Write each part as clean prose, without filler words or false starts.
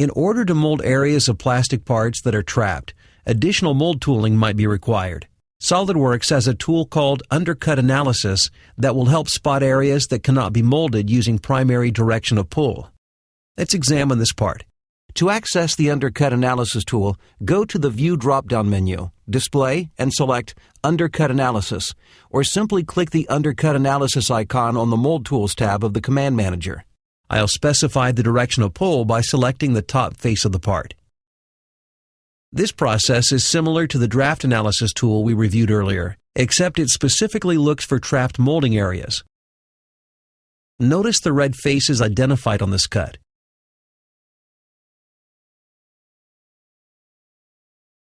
In order to mold areas of plastic parts that are trapped, additional mold tooling might be required. SOLIDWORKS has a tool called Undercut Analysis that will help spot areas that cannot be molded using primary direction of pull. Let's examine this part. To access the Undercut Analysis tool, go to the View drop-down menu, Display, and select Undercut Analysis, or simply click the Undercut Analysis icon on the Mold Tools tab of the Command Manager. I'll specify the direction of pull by selecting the top face of the part. This process is similar to the Draft Analysis tool we reviewed earlier, except it specifically looks for trapped molding areas. Notice the red faces identified on this cut.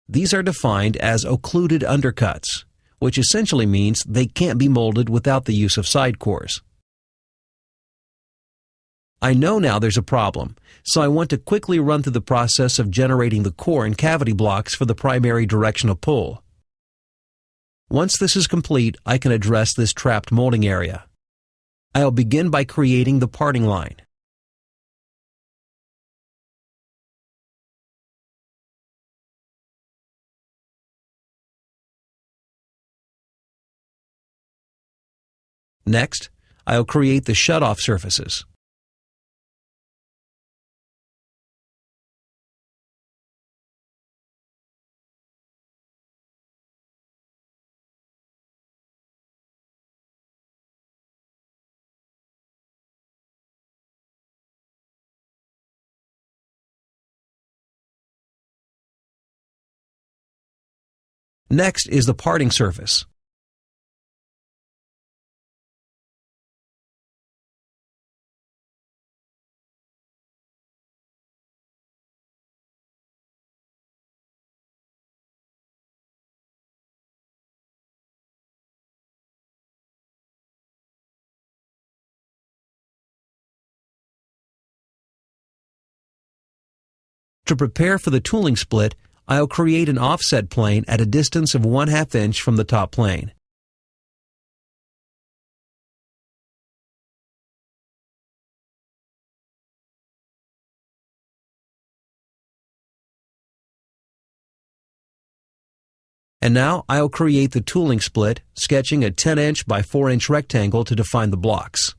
These are defined as occluded undercuts, which essentially means they can't be molded without the use of side cores. I know now there's a problem, so I want to quickly run through the process of generating the core and cavity blocks for the primary direction of pull. Once this is complete, I can address this trapped molding area. I'll begin by creating the parting line. Next, I'll create the shutoff surfaces. Next is the parting surface. To prepare for the tooling split, I'll create an offset plane at a distance of 1/2 inch from the top plane. And now I'll create the tooling split, sketching a 10 inch by 4 inch rectangle to define the blocks.